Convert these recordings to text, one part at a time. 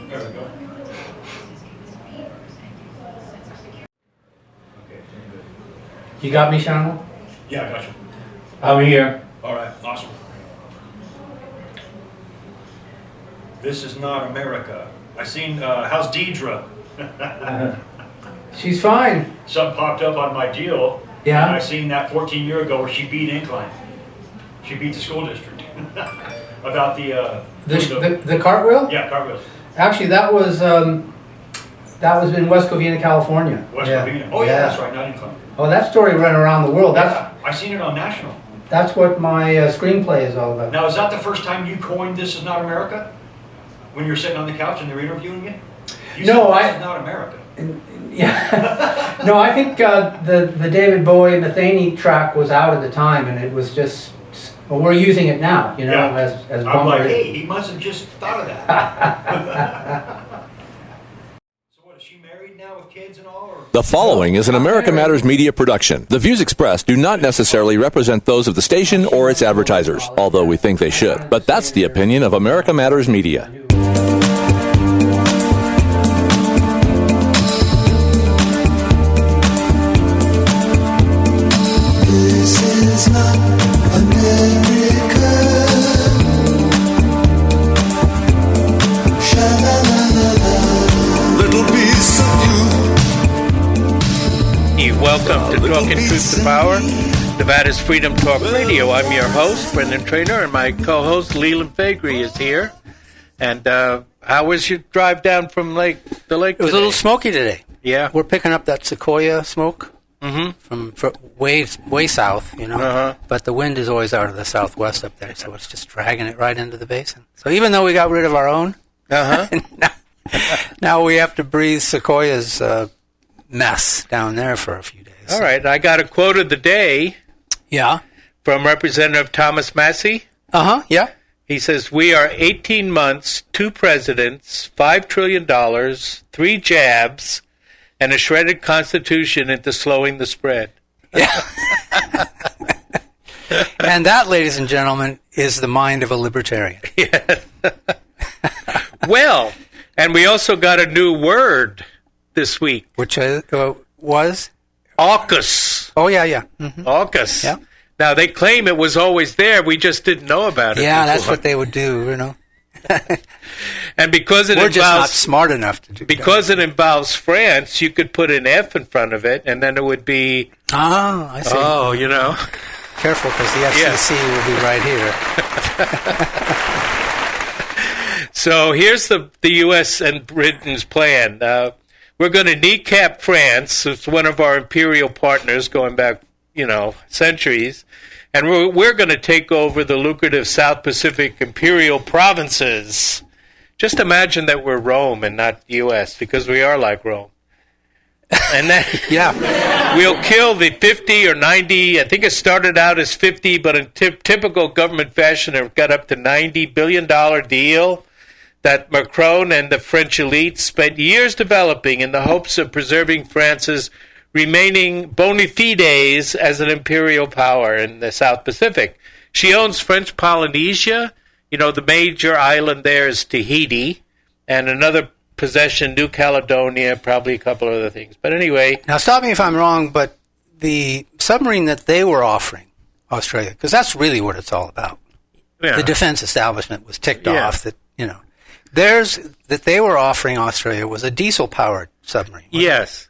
There we go. You got me, Shannon? Yeah, I got you. I'm here. All right, awesome. This is not America. I seen, how's Deidre? She's fine. Something popped up on my deal. Yeah? And I seen that 14 years ago where she beat Incline. She beat the school district. About The cartwheel? Yeah, cartwheels. Actually, that was in West Covina, California. West Covina. Oh yeah, that's right, not Incline. Oh, that story ran around the world. I seen it on National. That's what my screenplay is all about. Now, is that the first time you coined "This is not America"? When you were sitting on the couch and they were interviewing you? You No, said, "This is not America." Yeah. No, I think the David Bowie Metheny track was out at the time, and it was just. Well, we're using it now, you know, Yeah. as I'm like, bumper. hey, he must have just thought of that. So what, is she married now with kids and all? Or? The following is an America Matters media production. The views expressed do not necessarily represent those of the station or its advertisers, although we think they should. But that's the opinion of America Matters Media. This is not America. Sha-la-la-la-la. Little piece of you. Welcome to Talking Truth to Power, Nevada's Freedom Talk Radio. I'm your host, Brendan Trainor, and my co-host, Leland Faegre, is here. And how was your drive down from the lake It was today? a little smoky today. Yeah. We're picking up that sequoia smoke from way south, you know. Uh-huh. But the wind is always out of the southwest up there, so it's just dragging it right into the basin. So even though we got rid of our own, now we have to breathe sequoia's mess down there for a few days. All right. I got a quote of the day Yeah. from Representative Thomas Massey. Yeah. He says, "We are 18 months, 2 presidents, $5 trillion, 3 jabs, and a shredded constitution into slowing the spread." Yeah. And that, ladies and gentlemen, is the mind of a libertarian. Well, and we also got a new word this week. Which was? AUKUS. Oh, yeah. Mm-hmm. AUKUS. Yeah. Now, they claim it was always there. We just didn't know about it. Yeah, that's what they would do, you know. And because it We're just not smart enough to do because it involves France, you could put an F in front of it, and then it would be... Oh, I see. Oh, you know. Careful, because the FCC will be right here. So here's the U.S. and Britain's plan. We're going to kneecap France. It's one of our imperial partners going back, centuries. And we're going to take over the lucrative South Pacific imperial provinces. Just imagine that we're Rome and not U.S., because we are like Rome. And then we'll kill the 50 or 90. I think it started out as 50, but in typical government fashion, it got up to $90 billion deal that Macron and the French elite spent years developing in the hopes of preserving France's remaining bona fides as an imperial power in the South Pacific. She owns French Polynesia. The major island there is Tahiti, and another possession, New Caledonia, probably a couple other things. But anyway. Now, stop me if I'm wrong, but the submarine that they were offering Australia, because that's really what it's all about. Yeah. The defense establishment was ticked off that, theirs that they were offering Australia was a diesel-powered submarine. Yes.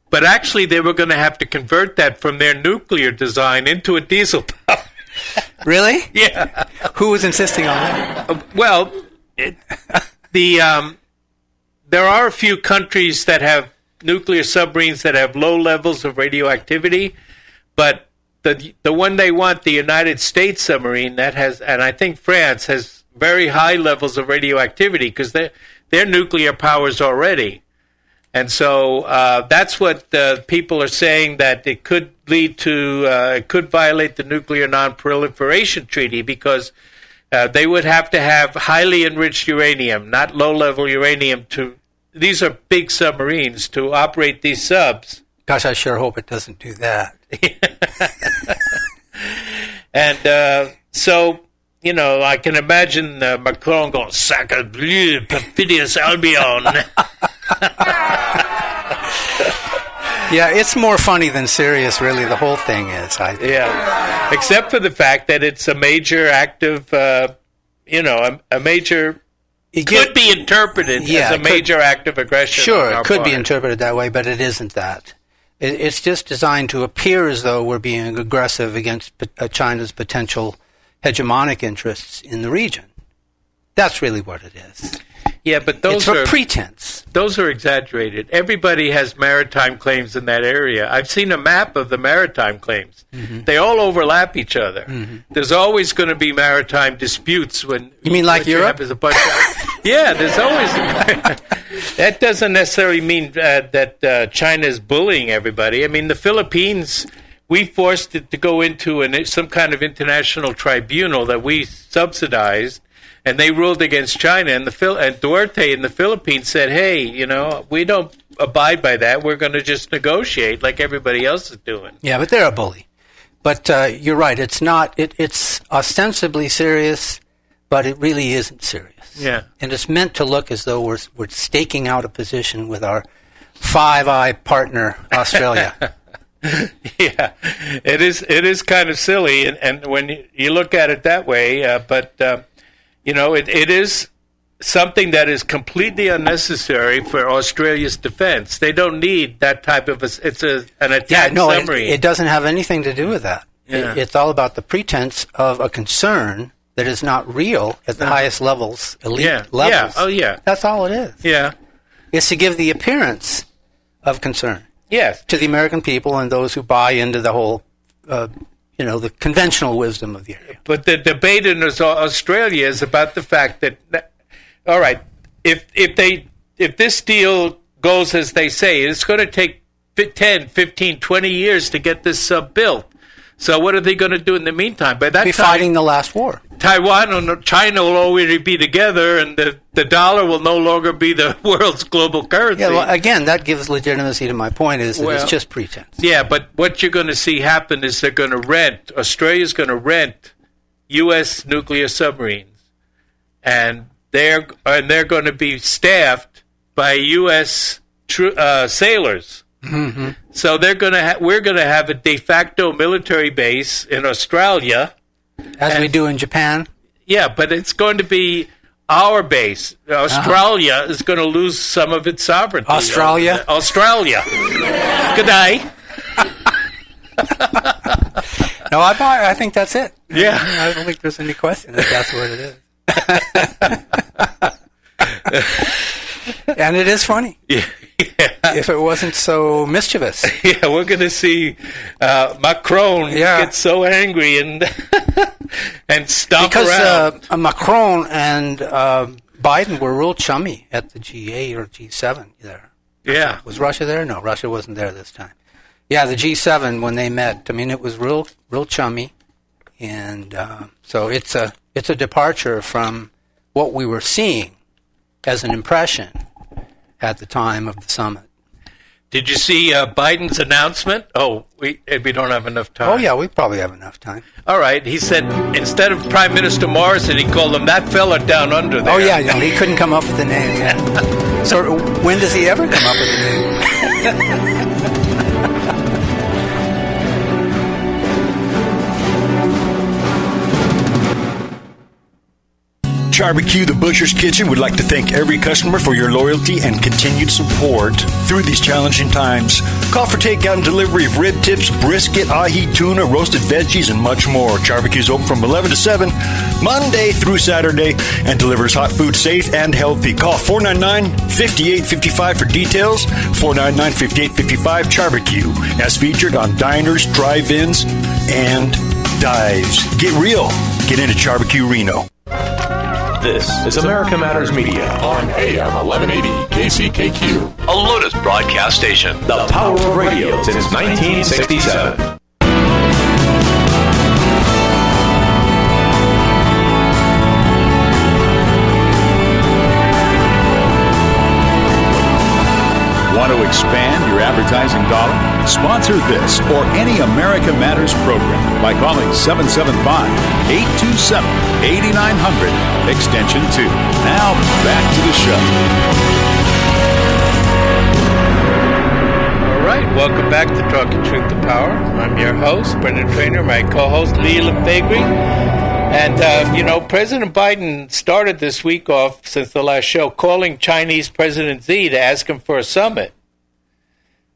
But actually, they were going to have to convert that from their nuclear design into a diesel power. Really? Yeah. Who was insisting on that? Well, there are a few countries that have nuclear submarines that have low levels of radioactivity, but the one they want, the United States submarine, that has, and I think France has very high levels of radioactivity because they're nuclear powers already. And so that's what people are saying, that it could lead to, it could violate the Nuclear Non-Proliferation Treaty, because they would have to have highly enriched uranium, not low-level uranium. These are big submarines to operate these subs. Gosh, I sure hope it doesn't do that. And so, I can imagine Macron going, "Sacre bleu, perfidious Albion." Yeah, it's more funny than serious, really, the whole thing is, I think. Yeah, except for the fact that it's a major act of, a major... It could be interpreted as a major act of aggression. Sure, it could be interpreted that way, but it isn't that. It's just designed to appear as though we're being aggressive against China's potential hegemonic interests in the region. That's really what it is. Yeah, but those are... It's a pretense. Those are exaggerated. Everybody has maritime claims in that area. I've seen a map of the maritime claims. Mm-hmm. They all overlap each other. Mm-hmm. There's always going to be maritime disputes when... You mean like Europe? Yeah, there's always... That doesn't necessarily mean that China is bullying everybody. I mean, the Philippines... We forced it to go into some kind of international tribunal that we subsidized, and they ruled against China. And Duarte in the Philippines said, "Hey, we don't abide by that. We're going to just negotiate like everybody else is doing." Yeah, but they're a bully. But you're right. It's not. It's ostensibly serious, but it really isn't serious. Yeah, and it's meant to look as though we're staking out a position with our Five Eye partner, Australia. Yeah, it is kind of silly, and when you look at it that way, but it is something that is completely unnecessary for Australia's defense. They don't need that type of an attack submarine. It doesn't have anything to do with that. Yeah. It's all about the pretense of a concern that is not real at the highest levels, elite levels. Yeah, oh yeah, that's all it is. Yeah, it's to give the appearance of concern. Yes, to the American people and those who buy into the whole, the conventional wisdom of the area. But the debate in Australia is about the fact that, all right, if this deal goes as they say, it's going to take 10, 15, 20 years to get this built. So what are they going to do in the meantime? By that time, fighting the last war. Taiwan and China will already be together, and the dollar will no longer be the world's global currency. Yeah, well, again, that gives legitimacy to my point, is that it's just pretense. Yeah, but what you're going to see happen is Australia's going to rent U.S. nuclear submarines, and they're going to be staffed by U.S. sailors. Mm-hmm. So we're going to have a de facto military base in Australia, as we do in Japan. Yeah, but it's going to be our base. Australia is going to lose some of its sovereignty. Australia. Good day. No, I think that's it. Yeah, I don't think there's any question that that's what it is. And it is funny. Yeah. If it wasn't so mischievous. Yeah, we're going to see Macron get so angry and stomp around. Because Macron and Biden were real chummy at the G8 or G7 there. Yeah. Was Russia there? No, Russia wasn't there this time. Yeah, the G7 when they met. I mean, it was real chummy. And so it's a departure from what we were seeing as an impression at the time of the summit. Did you see Biden's announcement? Oh, we don't have enough time. Oh, yeah, we probably have enough time. All right. He said instead of Prime Minister Morrison, he called him that fella down under there. Oh, yeah, he couldn't come up with the name. Yeah. So when does he ever come up with the name? Barbecue, the Butcher's Kitchen, would like to thank every customer for your loyalty and continued support through these challenging times. Call for takeout and delivery of rib tips, brisket, ahi, tuna, roasted veggies, and much more. Barbecue's open from 11 to 7, Monday through Saturday, and delivers hot food safe and healthy. Call 499-5855 for details. 499-5855 Barbecue, as featured on diners, drive-ins, and dives. Get real. Get into Barbecue Reno. This is America Matters Media on AM 1180 KCKQ, a Lotus broadcast station. The power of radio since 1967. Want to expand your advertising dollar? Sponsor this or any America Matters program by calling 775-827-8900, extension 2. Now, back to the show. All right, welcome back to Talking Truth to Power. I'm your host, Brendan Trainor, my co-host, Leland Faegre. And, President Biden started this week off, since the last show, calling Chinese President Xi to ask him for a summit.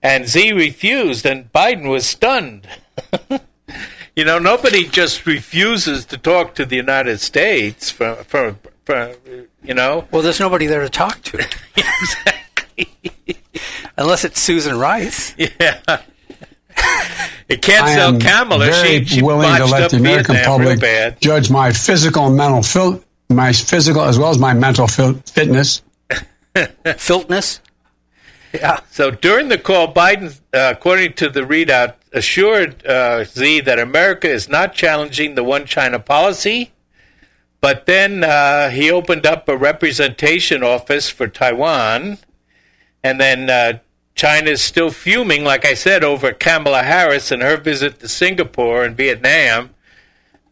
And Xi refused, and Biden was stunned. Nobody just refuses to talk to the United States Well, there's nobody there to talk to. Exactly. Unless it's Susan Rice. Yeah. It can't sell camel. She willing to let the American public judge my physical and mental my physical as well as my mental fitness. Filtness? Yeah. So during the call, Biden, according to the readout, assured Xi that America is not challenging the one China policy, but then he opened up a representation office for Taiwan, and then China is still fuming, like I said, over Kamala Harris and her visit to Singapore and Vietnam.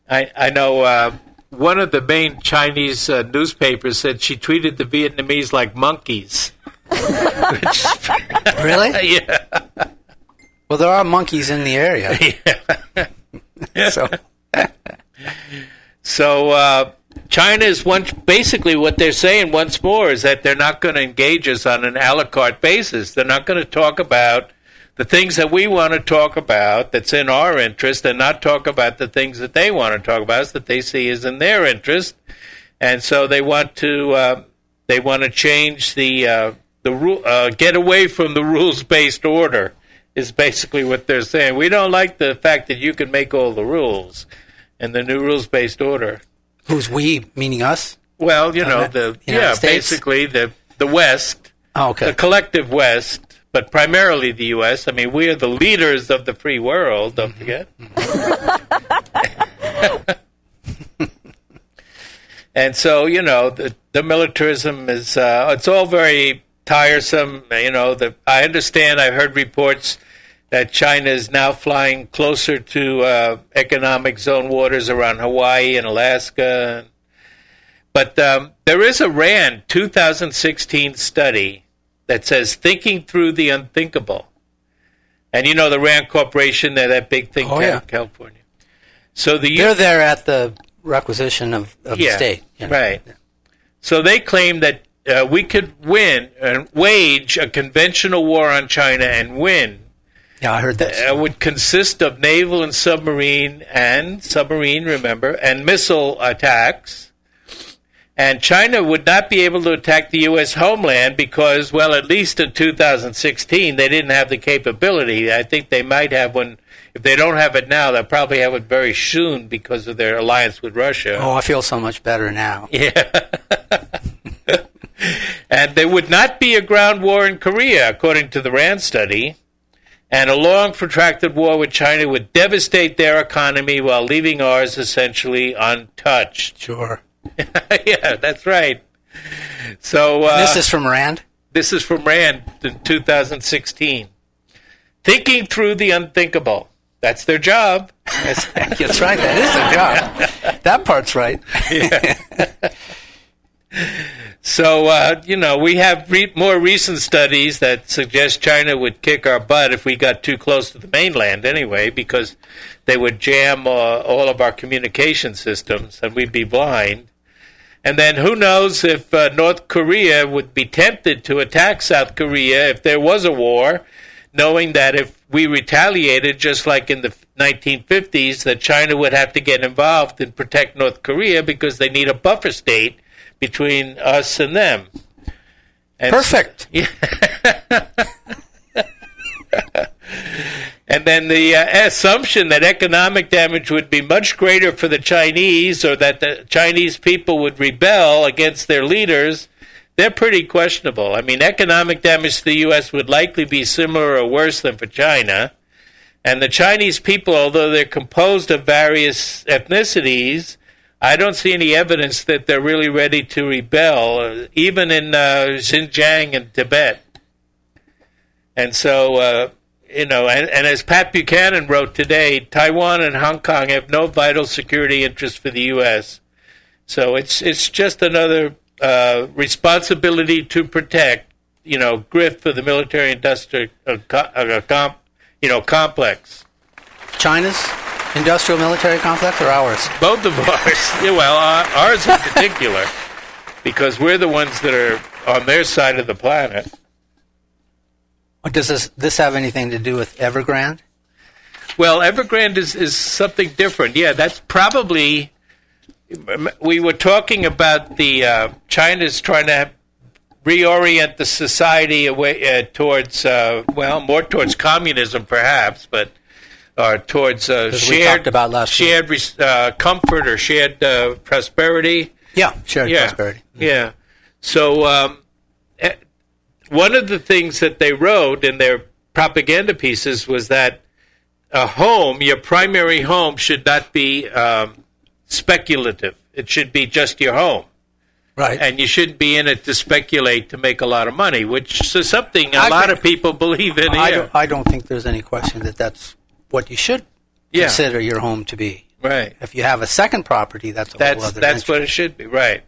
I know one of the main Chinese newspapers said she treated the Vietnamese like monkeys. Really? Yeah. Well, there are monkeys in the area. Yeah. So China is basically what they're saying once more is that they're not going to engage us on an a la carte basis. They're not going to talk about the things that we want to talk about that's in our interest, and not talk about the things that they want to talk about that they see is in their interest. And so they want to change the rule, get away from the rules-based order. Is basically what they're saying. We don't like the fact that you can make all the rules, and the new rules-based order. Who's we? Meaning us? Well, basically the West, the collective West, but primarily the U.S. I mean, we are the leaders of the free world. Don't forget. And so the militarism is it's all very tiresome. I understand. I've heard reports that China is now flying closer to economic zone waters around Hawaii and Alaska. But there is a RAND 2016 study that says thinking through the unthinkable. And the RAND Corporation, they're that big think tank in California. So they're there at the requisition of the state. Right. Yeah. So they claim that we could win and wage a conventional war on China and win. Yeah, I heard that. It would consist of naval and submarine, remember, and missile attacks. And China would not be able to attack the U.S. homeland because, well, at least in 2016, they didn't have the capability. I think they might have one. If they don't have it now, they'll probably have it very soon because of their alliance with Russia. Oh, I feel so much better now. Yeah. And there would not be a ground war in Korea, according to the RAND study. And a long, protracted war with China would devastate their economy while leaving ours essentially untouched. Sure. Yeah, that's right. So this is from RAND? This is from RAND in 2016. Thinking through the unthinkable. That's their job. That's right. That is their job. That part's right. Yeah. So, we have more recent studies that suggest China would kick our butt if we got too close to the mainland anyway, because they would jam all of our communication systems and we'd be blind. And then who knows if North Korea would be tempted to attack South Korea if there was a war, knowing that if we retaliated, just like in the 1950s, that China would have to get involved and protect North Korea because they need a buffer state between us and them. And perfect. And then the assumption that economic damage would be much greater for the Chinese, or that the Chinese people would rebel against their leaders, they're pretty questionable. I mean, economic damage to the U.S. would likely be similar or worse than for China. And the Chinese people, although they're composed of various ethnicities, I don't see any evidence that they're really ready to rebel, even in Xinjiang and Tibet. And so, and as Pat Buchanan wrote today, Taiwan and Hong Kong have no vital security interest for the U.S. So it's just another responsibility to protect, grift for the military-industrial complex. China's industrial military complex or ours? Both of ours. Yeah, well, ours in particular, because we're the ones that are on their side of the planet. Does this have anything to do with Evergrande? Well, Evergrande is something different. Yeah, that's probably... We were talking about the China's trying to reorient the society away towards, more towards communism perhaps, but towards shared comfort or shared prosperity. Yeah, shared prosperity. Yeah. So one of the things that they wrote in their propaganda pieces was that your primary home should not be speculative. It should be just your home. Right. And you shouldn't be in it to speculate to make a lot of money, which is something a lot of people believe in here. I don't think there's any question that that's what you should consider your home to be. Right. If you have a second property, that's a whole other That's what it should be, right.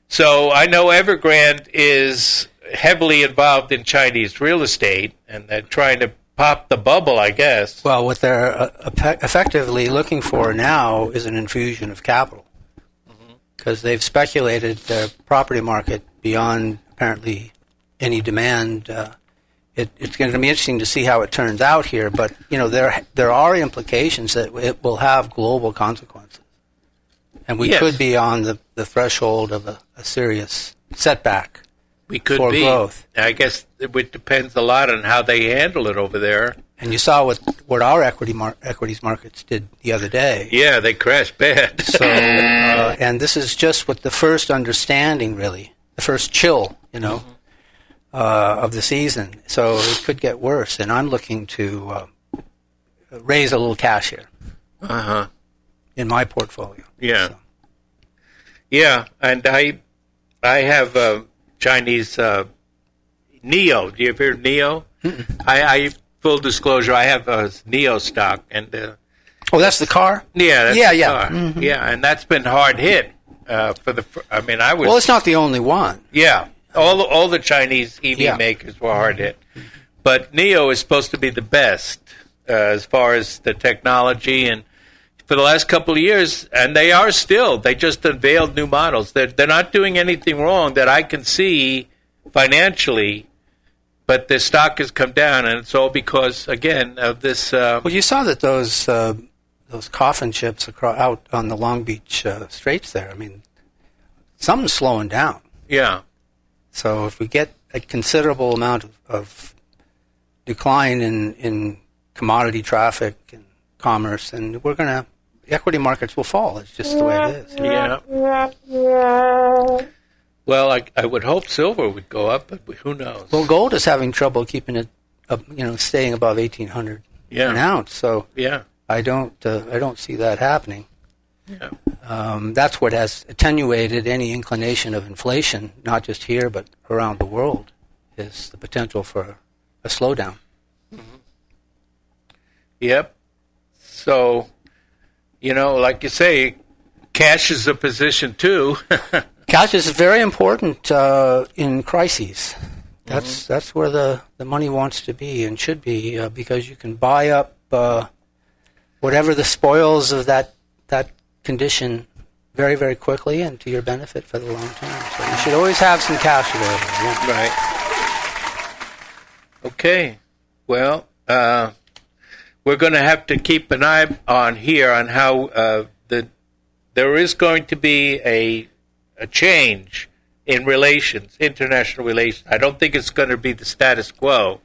So I know Evergrande is heavily involved in Chinese real estate, and they're trying to pop the bubble, I guess. Well, what they're effectively looking for now is an infusion of capital, because they've speculated the property market beyond apparently any demand. It's going to be interesting to see how it turns out here, but there are implications that it will have global consequences, and we could be on the threshold of a serious setback. We could for be. Growth. I guess it depends a lot on how they handle it over there. And you saw what our equities markets did the other day. Yeah, they crashed bad. So, and this is just what the first understanding, really, the first chill, of the season. So it could get worse. And I'm looking to raise a little cash here. In my portfolio. Yeah. So. Yeah, and I have Chinese Neo. Do you ever hear Neo? I full disclosure, I have a Neo stock, and that's the car. Yeah, that's the car. Mm-hmm. Yeah, and that's been hard hit for the. I mean, I was. Well, it's not the only one. Yeah, all the Chinese EV makers were hard hit, but Neo is supposed to be the best as far as the technology, and for the last couple of years, and they are still. They just unveiled new models. They're not doing anything wrong that I can see financially, but their stock has come down, and it's all because, again, of this. Well, you saw that those coffin ships out on the Long Beach Straits there. I mean, something's slowing down. Yeah. So if we get a considerable amount of decline in commodity traffic and commerce, and equity markets will fall. It's just the way it is. Yeah. Well, I would hope silver would go up, but who knows? Well, gold is having trouble keeping it up, staying above 1,800 an ounce. So I don't see that happening. Yeah. That's what has attenuated any inclination of inflation, not just here but around the world, is the potential for a slowdown. Mm-hmm. Yep. So, like you say, cash is a position too. Cash is very important in crises. That's where the money wants to be and should be, because you can buy up whatever the spoils of that condition very, very quickly and to your benefit for the long term. So you should always have some cash available. Yeah. Right. Okay. Well, we're going to have to keep an eye on how there is going to be a change in relations, international relations. I don't think it's going to be the status quo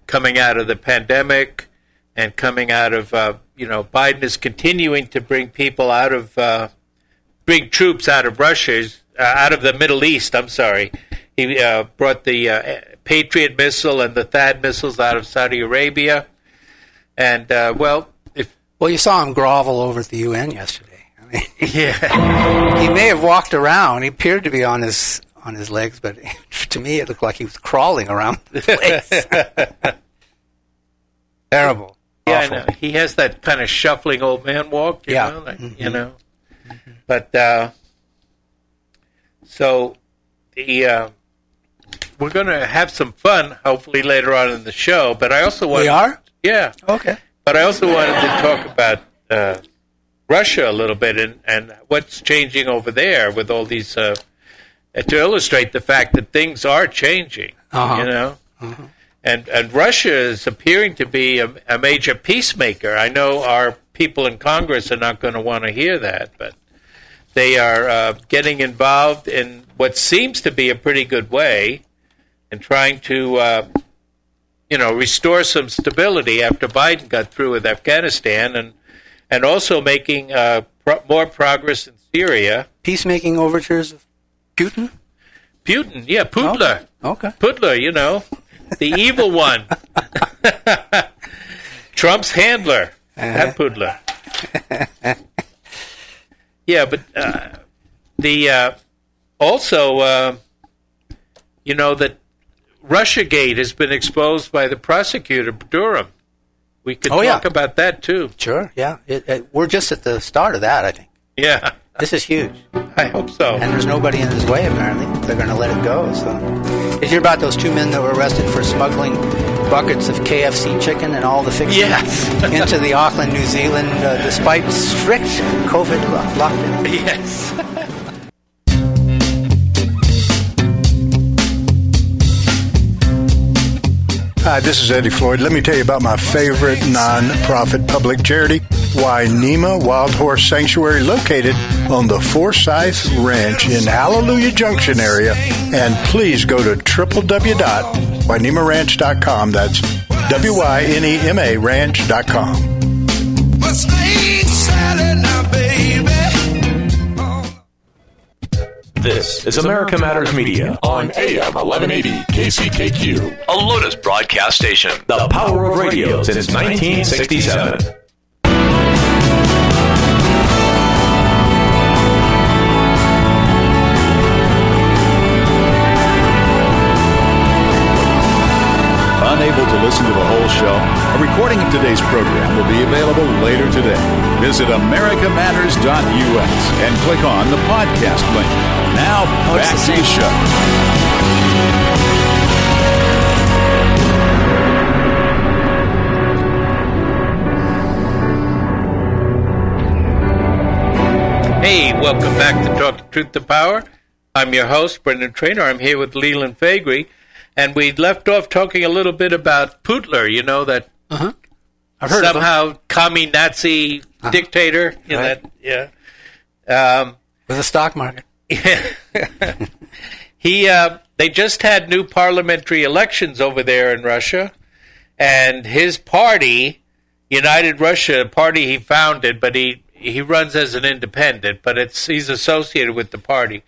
coming out of the pandemic and coming out of, Biden is continuing to bring people bring troops out of Russia, out of the Middle East, I'm sorry. He brought the Patriot missile and the THAAD missiles out of Saudi Arabia. And, you saw him grovel over at the UN yesterday. I mean, yeah. He may have walked around. He appeared to be on his legs, but to me it looked like he was crawling around the place. Terrible. Yeah, Awful. I know. He has that kind of shuffling old man walk, you know, like, you know. But so the we're going to have some fun, hopefully later on in the show. But I also want. We are? Yeah. Okay. But I also wanted to talk about Russia a little bit and what's changing over there with all these to illustrate the fact that things are changing. You know. And Russia is appearing to be a major peacemaker. I know our people in Congress are not going to want to hear that, but they are getting involved in what seems to be a pretty good way and trying to, restore some stability after Biden got through with Afghanistan and also making more progress in Syria. Peacemaking overtures of Putin? Putin, yeah, Putler. Okay. Putler, you know. The evil one. Trump's handler. That Pudler. Yeah, but also, that Russiagate has been exposed by the prosecutor, Durham. We could talk about that, too. Sure, yeah. We're just at the start of that, I think. Yeah. This is huge. I hope so. And there's nobody in his way, apparently. They're going to let it go. So, did you hear about those 2 men that were arrested for smuggling buckets of KFC chicken and all the fixings into the Auckland, New Zealand, despite strict COVID lockdown? Yes. Hi, this is Eddie Floyd. Let me tell you about my favorite non-profit public charity, Wainima Wild Horse Sanctuary, located on the Forsythe Ranch in Hallelujah Junction area. And please go to www.wainimaranch.com. That's WYNEMA ranch.com. This is America Matters Media on AM 1180 KCKQ, a Lotus broadcast station. The power of radio since 1967. Unable to listen to the whole show? A recording of today's program will be available later today. Visit americamatters.us and click on the podcast link. Now, back to the show. Hey, welcome back to Talk the Truth to Power. I'm your host, Brendan Trainor. I'm here with Leland Faegre. And we left off talking a little bit about Putler, that I've heard somehow commie Nazi dictator. Right. With the stock market. They just had new parliamentary elections over there in Russia, and his party, United Russia, a party he founded, but he runs as an independent, but he's associated with the party.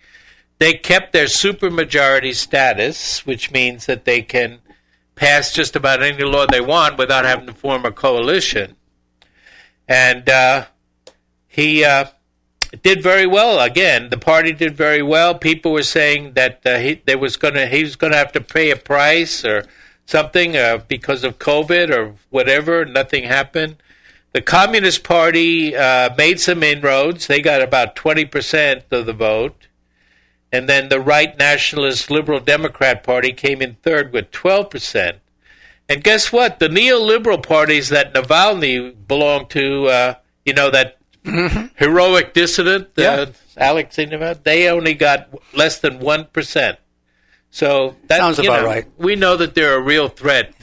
They kept their supermajority status, which means that they can pass just about any law they want without having to form a coalition. And he did very well. Again, the party did very well. People were saying that he was going to have to pay a price or something because of COVID or whatever. Nothing happened. The Communist Party made some inroads. They got about 20% of the vote. And then the right nationalist Liberal Democrat Party came in third with 12%. And guess what? The neoliberal parties that Navalny belonged to, that heroic dissident, Alexei Navalny, they only got less than 1%. So that sounds about right. We know that they're a real threat.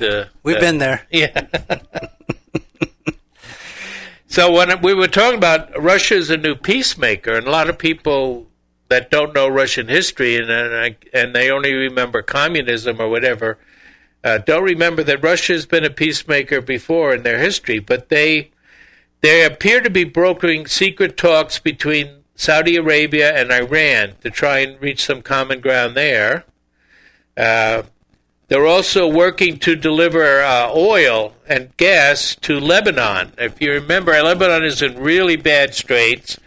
We've been there. Yeah. So when we were talking about Russia as a new peacemaker, and a lot of people that don't know Russian history and they only remember communism or whatever, don't remember that Russia has been a peacemaker before in their history. But they appear to be brokering secret talks between Saudi Arabia and Iran to try and reach some common ground there. They're also working to deliver oil and gas to Lebanon. If you remember, Lebanon is in really bad straits.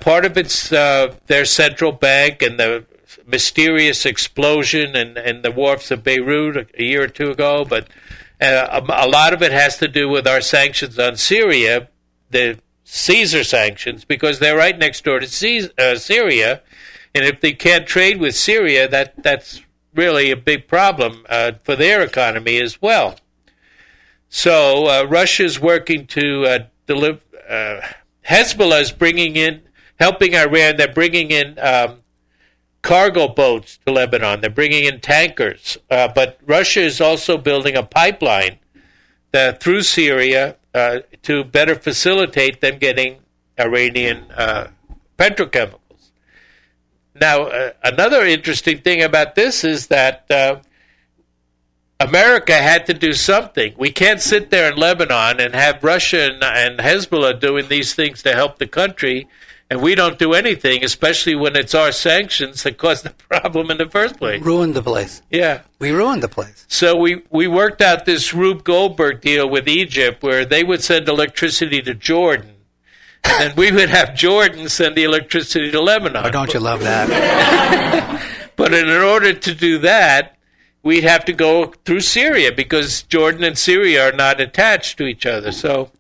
Part of it's their central bank and the mysterious explosion in the wharfs of Beirut a year or two ago, but A lot of it has to do with our sanctions on Syria, the Caesar sanctions, because they're right next door to Syria, and if they can't trade with Syria, that's really a big problem for their economy as well. So Russia's working to deliver. Hezbollah is helping Iran. They're bringing in cargo boats to Lebanon. They're bringing in tankers. But Russia is also building a pipeline through Syria to better facilitate them getting Iranian petrochemicals. Now, another interesting thing about this is that America had to do something. We can't sit there in Lebanon and have Russia and Hezbollah doing these things to help the country, and we don't do anything, especially when it's our sanctions that caused the problem in the first place. Ruined the place. Yeah. We ruined the place. So we worked out this Rube Goldberg deal with Egypt where they would send electricity to Jordan, and then we would have Jordan send the electricity to Lebanon. Oh, don't you love that? But in order to do that, we'd have to go through Syria because Jordan and Syria are not attached to each other. So,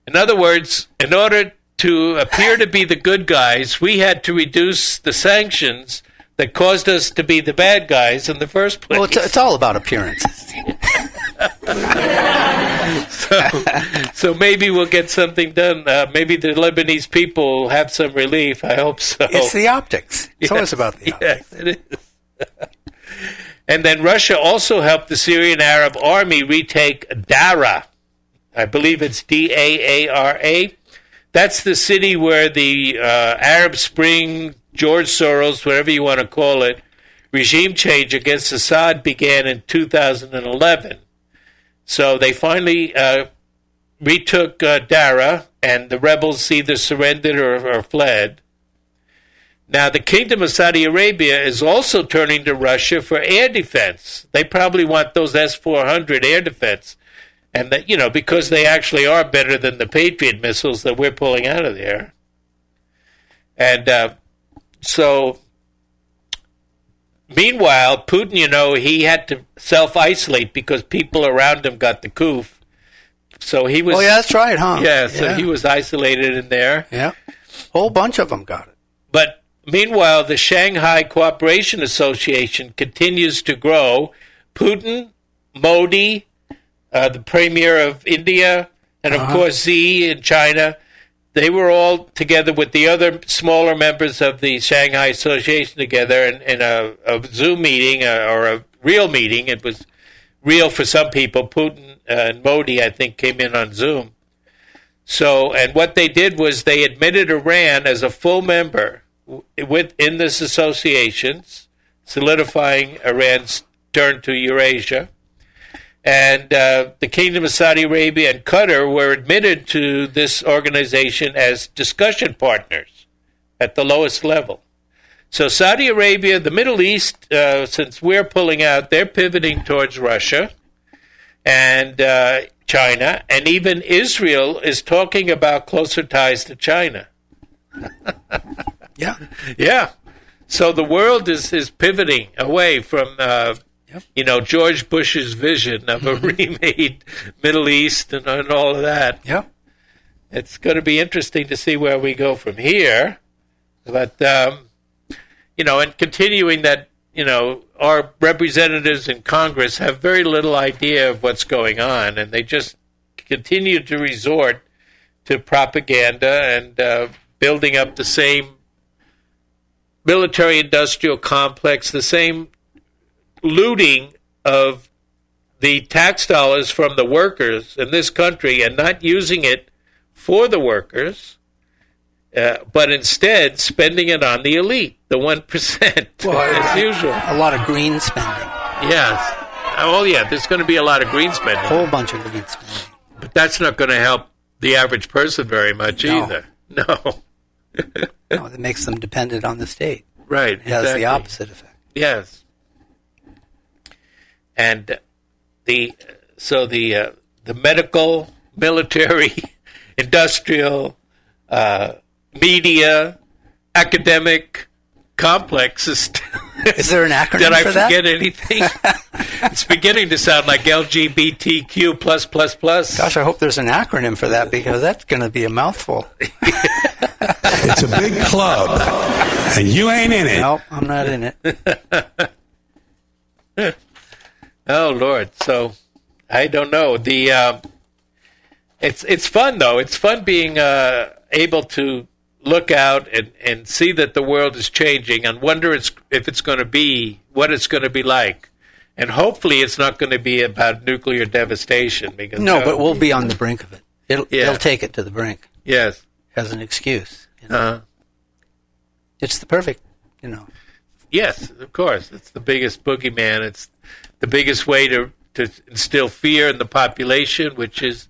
in other words, in order to appear to be the good guys, we had to reduce the sanctions that caused us to be the bad guys in the first place. Well, it's all about appearances. So maybe we'll get something done. Maybe the Lebanese people will have some relief. I hope so. It's the optics. It's always about the optics. Yes, it is. And then Russia also helped the Syrian Arab army retake Dara. I believe it's Daara. That's the city where the Arab Spring, George Soros, whatever you want to call it, regime change against Assad began in 2011. So they finally retook Dara, and the rebels either surrendered or fled. Now, the Kingdom of Saudi Arabia is also turning to Russia for air defense. They probably want those S-400 air defense, and that, because they actually are better than the Patriot missiles that we're pulling out of there. And so, meanwhile, Putin, he had to self-isolate because people around him got the coof. So he was. Oh, yeah, that's right, huh? Yeah, so he was isolated in there. Yeah, whole bunch of them got it. But meanwhile, the Shanghai Cooperation Association continues to grow. Putin, Modi, the Premier of India, and of course Xi in China, they were all together with the other smaller members of the Shanghai Association together in a Zoom meeting or a real meeting. It was real for some people. Putin and Modi, I think, came in on Zoom. So, and what they did was they admitted Iran as a full member within this associations, solidifying Iran's turn to Eurasia. And the Kingdom of Saudi Arabia and Qatar were admitted to this organization as discussion partners at the lowest level. So Saudi Arabia, the Middle East, since we're pulling out, they're pivoting towards Russia and China, and even Israel is talking about closer ties to China. Yeah. Yeah. So the world is pivoting away from, George Bush's vision of a remade Middle East and all of that. Yeah. It's going to be interesting to see where we go from here. But, and continuing that, our representatives in Congress have very little idea of what's going on, and they just continue to resort to propaganda and building up the same military-industrial complex, the same looting of the tax dollars from the workers in this country and not using it for the workers, but instead spending it on the elite, the 1%, as usual. A lot of green spending. Yes. Oh, yeah, there's going to be a lot of green spending. A whole bunch of green spending. But that's not going to help the average person very much either. No. No, it makes them dependent on the state. Right. It has the opposite effect. Yes. And the medical, military, industrial, media, academic complex is there an acronym Did I for that? forget anything? It's beginning to sound like LGBTQ+++. Gosh, I hope there's an acronym for that because that's going to be a mouthful. It's a big club, and you ain't in it. Nope, I'm not in it. Oh, Lord. So, I don't know. It's fun, though. It's fun being able to look out and see that the world is changing and wonder if it's going to be, what it's going to be like. And hopefully it's not going to be about nuclear devastation. Because but we'll be on the brink of it. It'll take it to the brink. Yes. As an excuse. It's the perfect, Yes, of course. It's the biggest boogeyman. It's the biggest way to instill fear in the population, which is,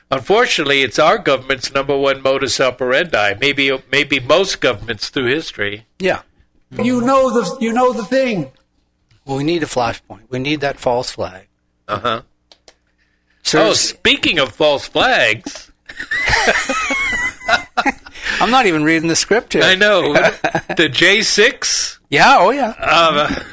unfortunately, it's our government's number one modus operandi. Maybe most governments through history. Yeah. You know the thing. Well, we need a flashpoint. We need that false flag. Uh-huh. So, speaking of false flags... I'm not even reading the script here. I know. The J6? Yeah, oh yeah.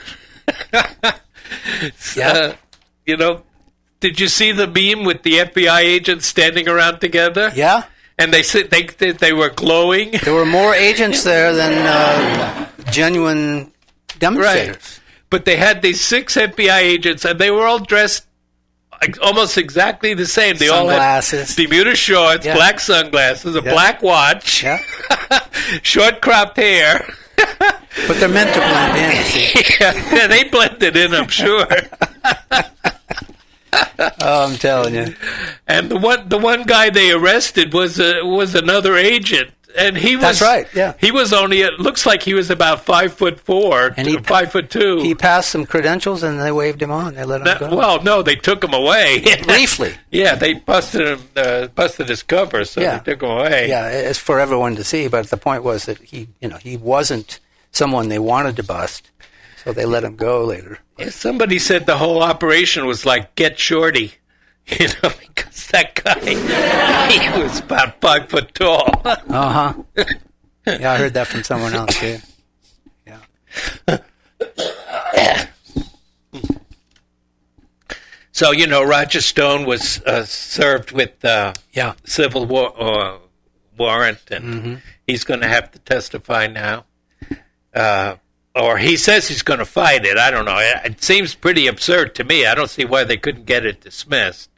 Did you see the meme with the FBI agents standing around together? Yeah. And they were glowing? There were more agents there than genuine demonstrators. Right. But they had these 6 FBI agents, and they were all dressed almost exactly the same. They all had Bermuda shorts, black sunglasses, a black watch, short cropped hair. But they're meant to blend in. See? Yeah, they blended in, I'm sure. Oh, I'm telling you. And the one guy they arrested was another agent. And he was, that's right, yeah. He was only, it looks like he was about 5'4", and 5'2". He passed some credentials and they waved him on. They let him go. Well, no, they took him away. Briefly. Yeah, they busted his cover, so they took him away. Yeah, it's for everyone to see, but the point was that he wasn't someone they wanted to bust, so they let him go later. Yeah, somebody said the whole operation was like Get Shorty. Because that guy, he was about 5 foot tall. Uh-huh. Yeah, I heard that from someone else, too. Yeah. So, Roger Stone was served with civil warrant, and he's going to have to testify now. Or he says he's going to fight it. I don't know. It seems pretty absurd to me. I don't see why they couldn't get it dismissed.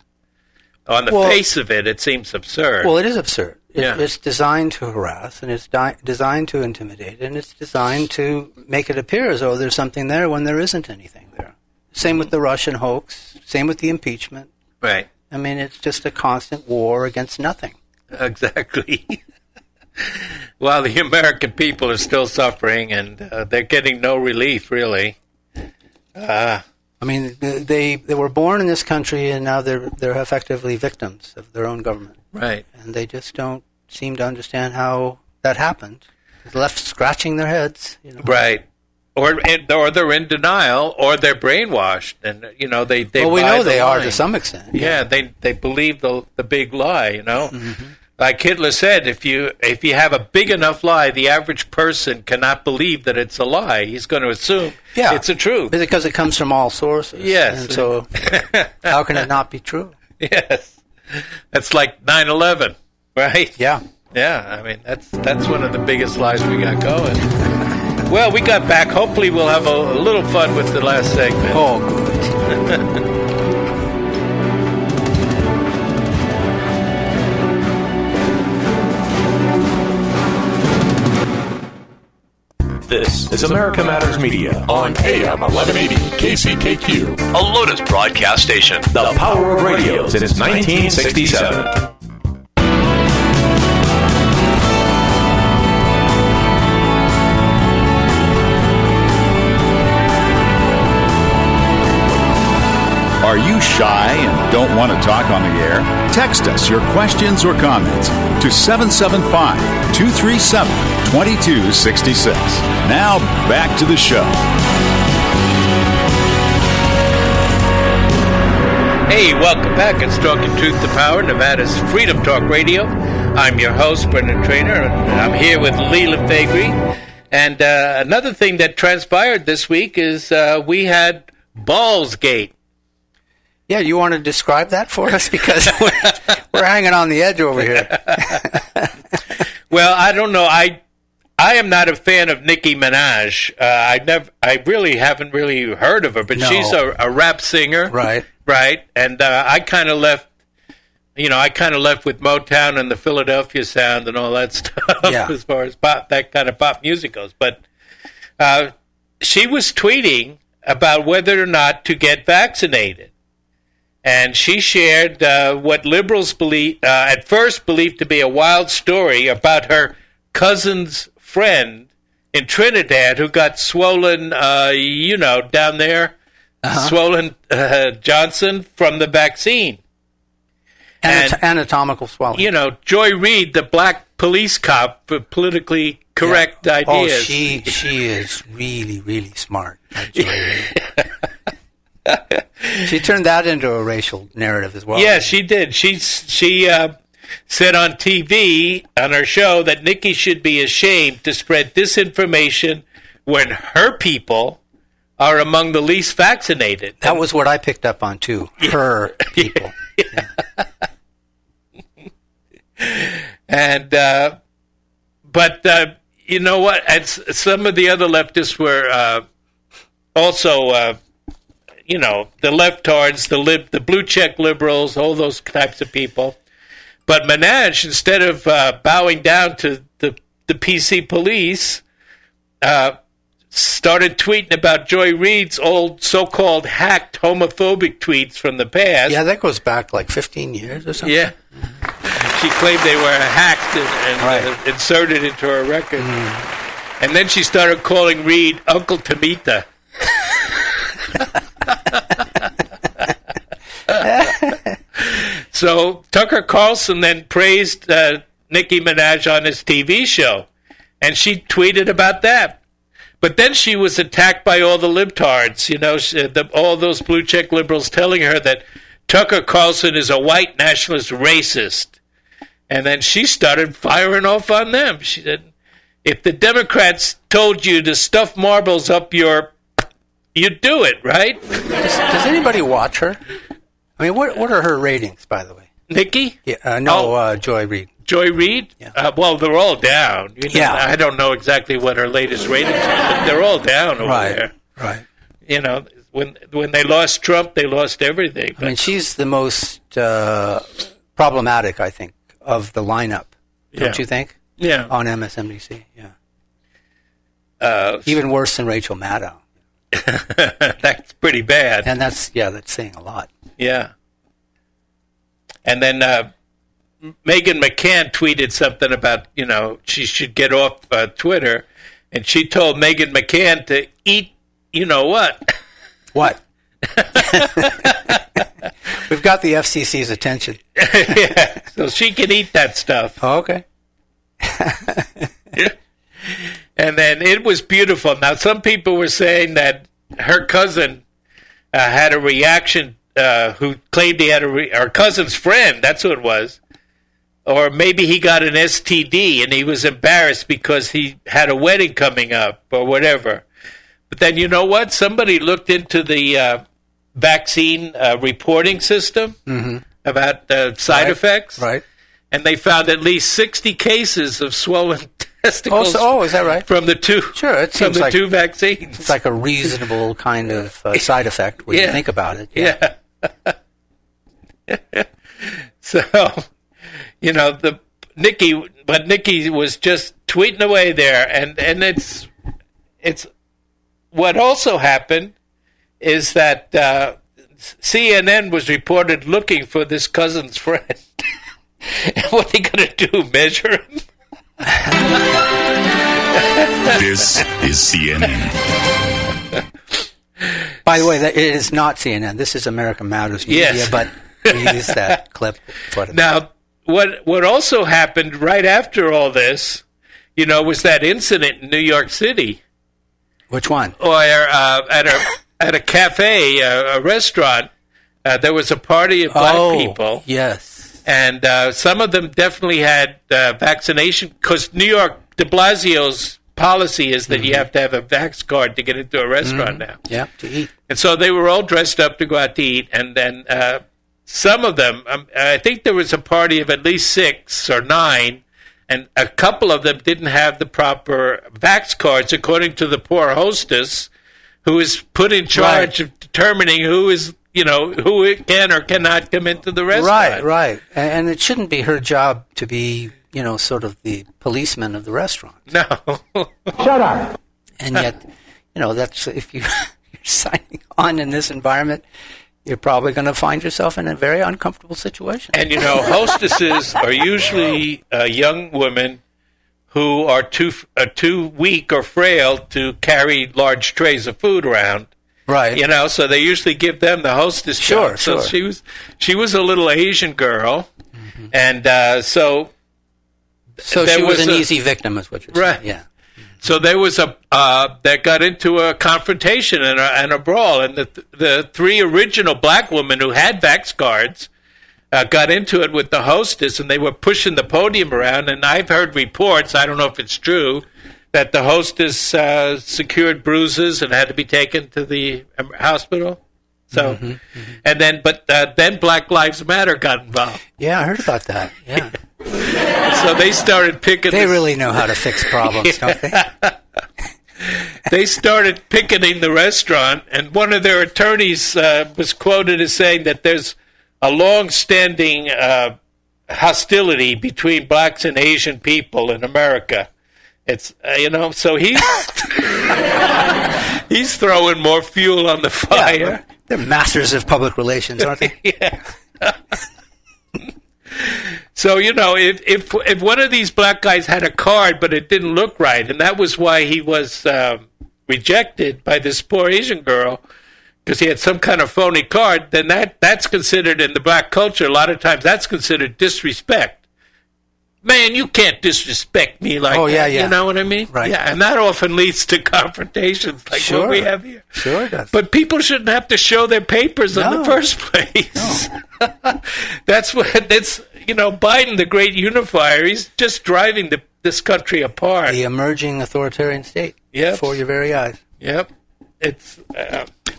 On the face of it, it seems absurd. Well, it is absurd. It's designed to harass, and it's designed to intimidate, and it's designed to make it appear as though there's something there when there isn't anything there. Same with the Russian hoax. Same with the impeachment. Right. I mean, it's just a constant war against nothing. Exactly. While the American people are still suffering, and they're getting no relief, really. I mean, they were born in this country, and now they're effectively victims of their own government. Right. And they just don't seem to understand how that happened. They're left scratching their heads. Right. Or they're in denial, or they're brainwashed, and they. Well, we know they are to some extent. Yeah, they believe the big lie. Mm-hmm. Like Hitler said, if you have a big enough lie, the average person cannot believe that it's a lie. He's going to assume it's a truth. Because it comes from all sources. Yes. And so how can it not be true? Yes. That's like 9/11, right? Yeah. Yeah, I mean, that's one of the biggest lies we got going. Well, we got back. Hopefully we'll have a little fun with the last segment. Oh, good. This is America Matters Media on AM 1180 KCKQ, a Lotus broadcast station. The power of radio since 1967. Are you shy and don't want to talk on the air? Text us your questions or comments to 775-237-2266. Now, back to the show. Hey, welcome back. It's Talking Truth to Power, Nevada's Freedom Talk Radio. I'm your host, Brendan Trainor, and I'm here with Leland Faegre. And another thing that transpired this week is we had Ballsgate. Yeah, you want to describe that for us? Because we're hanging on the edge over here. Well, I don't know. I am not a fan of Nicki Minaj. I really haven't really heard of her, but she's a rap singer. Right. Right. And I kind of left with Motown and the Philadelphia sound and all that stuff as far as that kind of pop music goes. But she was tweeting about whether or not to get vaccinated. And she shared what liberals at first believed to be a wild story about her cousin's friend in Trinidad who got swollen, down there, swollen Johnson from the vaccine. Anatomical swelling. Joy Reid, the black police cop for politically correct ideas. Oh, she is really, really smart. Joy Reid. She turned that into a racial narrative as well. Yeah, she did. She said on TV, on her show, that Nikki should be ashamed to spread disinformation when her people are among the least vaccinated. That was what I picked up on, too. Her people. And, but you know what? And some of the other leftists were also... the leftards, the blue check liberals, all those types of people. But Minaj, instead of bowing down to the PC police, started tweeting about Joy Reid's old so-called hacked homophobic tweets from the past. Yeah, that goes back like 15 years or something. Yeah. She claimed they were hacked and inserted into her record. And then she started calling Reid Uncle Tamita. So Tucker Carlson then praised Nicki Minaj on his TV show, and she tweeted about that. But then she was attacked by all the libtards, all those blue check liberals telling her that Tucker Carlson is a white nationalist racist. And then she started firing off on them. She said, if the Democrats told you to stuff marbles up you'd do it, right? Does anybody watch her? I mean, what are her ratings, by the way? Nikki? Yeah, Joy Reid. Joy Reid? Yeah. Well, they're all down. I don't know exactly what her latest ratings are, but they're all down over there. Right. When they lost Trump, they lost everything. I mean, she's the most problematic, I think, of the lineup. Don't you think? Yeah. On MSNBC, yeah. Even worse than Rachel Maddow. That's pretty bad. And that's saying a lot. Yeah. And then Meghan McCann tweeted something about, she should get off Twitter. And she told Meghan McCann to eat, what? What? We've got the FCC's attention. Yeah, so she can eat that stuff. Oh, okay. And then it was beautiful. Now, some people were saying that her cousin had a reaction, who claimed he had her cousin's friend, that's who it was, or maybe he got an STD and he was embarrassed because he had a wedding coming up or whatever. But then you know what? Somebody looked into the vaccine reporting system about side effects. Right. And they found at least 60 cases of swollen testicles. Is that right? From the two. Sure, it seems like two vaccines. It's like a reasonable kind of side effect when you think about it. Yeah. So, Nikki was just tweeting away there, and it's what also happened is that CNN was reported looking for this cousin's friend. And what are they going to do, measure him? This is CNN. By the way, it is not CNN. This is American Matters Media, yes. But we use that clip. Now, what also happened right after all this, was that incident in New York City. Which one? Or at a cafe, a restaurant, there was a party of black people. Yes. And some of them definitely had vaccination, because New York, de Blasio's policy is that you have to have a vax card to get into a restaurant now. Yeah, to eat. And so they were all dressed up to go out to eat, and then some of them, I think there was a party of at least 6 or 9, and a couple of them didn't have the proper vax cards, according to the poor hostess, who is put in charge of determining who can or cannot come into the restaurant. Right. And it shouldn't be her job to be, sort of the policeman of the restaurant. No. Shut up. And yet, that's if you're signing on in this environment, you're probably going to find yourself in a very uncomfortable situation. And, hostesses are usually young women who are too weak or frail to carry large trays of food around. Right. So they usually give them the hostess job. Sure. So she was a little Asian girl, and so she was an easy victim, is what you're saying. Right. Yeah. So there was that got into a confrontation and a brawl, and the 3 original black women who had vax cards got into it with the hostess, and they were pushing the podium around. And I've heard reports, I don't know if it's true, that the hostess secured bruises and had to be taken to the hospital. So, and then Black Lives Matter got involved. Yeah, I heard about that. Yeah. So they started picking. They really know how to fix problems, don't they? They started picketing the restaurant, and one of their attorneys was quoted as saying that there's a long-standing hostility between blacks and Asian people in America. It's so he's he's throwing more fuel on the fire. Yeah, they're masters of public relations, aren't they? Yeah. So, if one of these black guys had a card, but it didn't look right, and that was why he was rejected by this poor Asian girl, because he had some kind of phony card, then that's considered, in the black culture, a lot of times that's considered disrespect. Man, you can't disrespect me like that. Yeah. You know what I mean? Right. Yeah, and that often leads to confrontations like what we have here. Sure it does. But people shouldn't have to show their papers in the first place. No. That's Biden, the great unifier, he's just driving this country apart. The emerging authoritarian state before your very eyes. Yep. It's.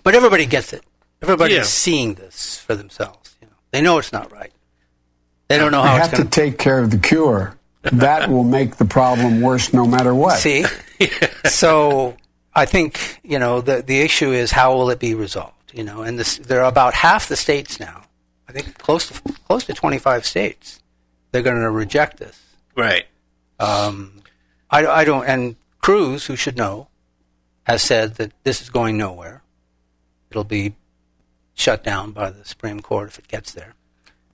But everybody gets it. Everybody's seeing this for themselves. They know it's not right. They don't know how it's going to take care of the cure. That will make the problem worse no matter what. See? So I think, the issue is how will it be resolved? And there are about half the states now, I think close to 25 states, they're going to reject this. Right. I don't, and Cruz, who should know, has said that this is going nowhere. It'll be shut down by the Supreme Court if it gets there.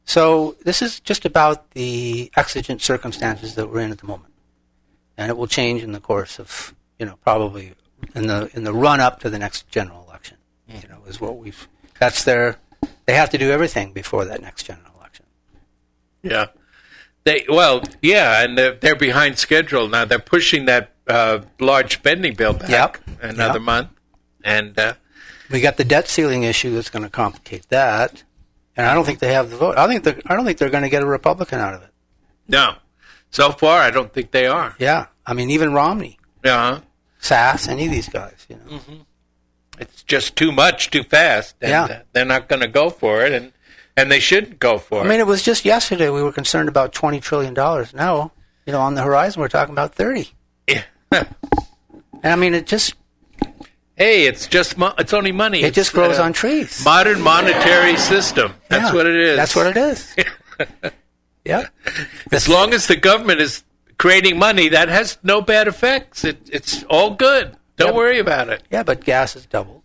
So this is just about the exigent circumstances that we're in at the moment, and it will change in the course of, probably in the run up to the next general election. Is what they have to do everything before that next general election. Yeah, and they're behind schedule now. They're pushing that large spending bill back another month, and we got the debt ceiling issue that's going to complicate that. And I don't think they have the vote. I don't think they're going to get a Republican out of it. No. So far, I don't think they are. Yeah. I mean, even Romney. Yeah. Sass, any of these guys, It's just too much, too fast. And, they're not going to go for it, and they shouldn't go for it. I mean, it was just yesterday we were concerned about $20 trillion. Now, on the horizon, we're talking about 30. Yeah. And I mean, it just... Hey, it's only money. It just grows on trees. Modern monetary system. That's what it is. That's what it is. Yeah. As long as the government is creating money, that has no bad effects. It's all good. Don't worry about it. Yeah, but gas is doubled.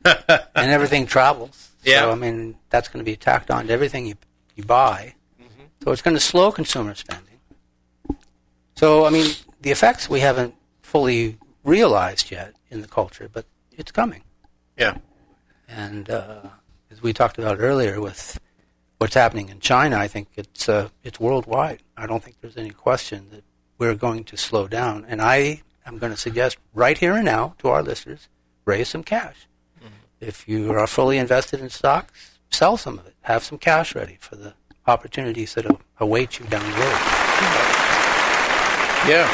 And everything travels. Yeah. So, I mean, that's going to be tacked on to everything you buy. Mm-hmm. So it's going to slow consumer spending. So, I mean, the effects we haven't fully realized yet in the culture, but it's coming. Yeah. And as we talked about earlier with what's happening in China, I think it's worldwide. I don't think there's any question that we're going to slow down. And I am going to suggest right here and now to our listeners, raise some cash. Mm-hmm. If you are fully invested in stocks, sell some of it. Have some cash ready for the opportunities that await you down the road. Yeah.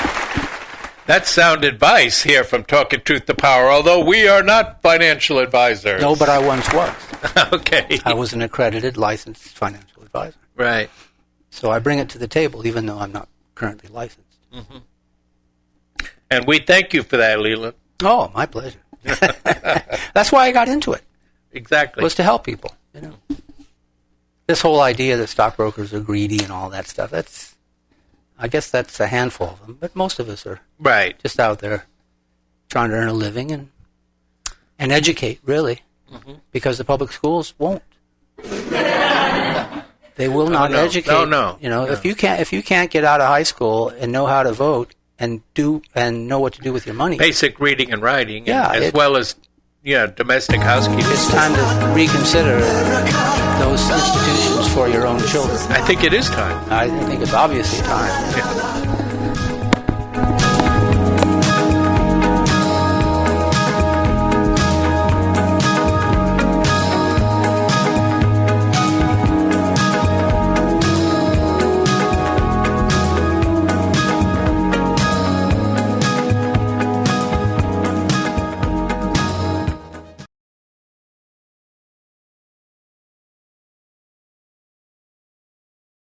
That's sound advice here from Talking Truth to Power, although we are not financial advisors. No, but I once was. Okay. I was an accredited, licensed financial advisor. Right. So I bring it to the table, even though I'm not currently licensed. Mm-hmm. And we thank you for that, Leland. Oh, my pleasure. That's why I got into it. Exactly. Was to help people, This whole idea that stockbrokers are greedy and all that stuff, I guess that's a handful of them, but most of us are just out there trying to earn a living and educate, really, because the public schools won't. They will not educate. No. If you can't get out of high school and know how to vote and know what to do with your money, basic reading and writing, as well as domestic housekeeping. It's time to reconsider those institutions for your own children. I think it is time. I think it's obviously time. Yeah.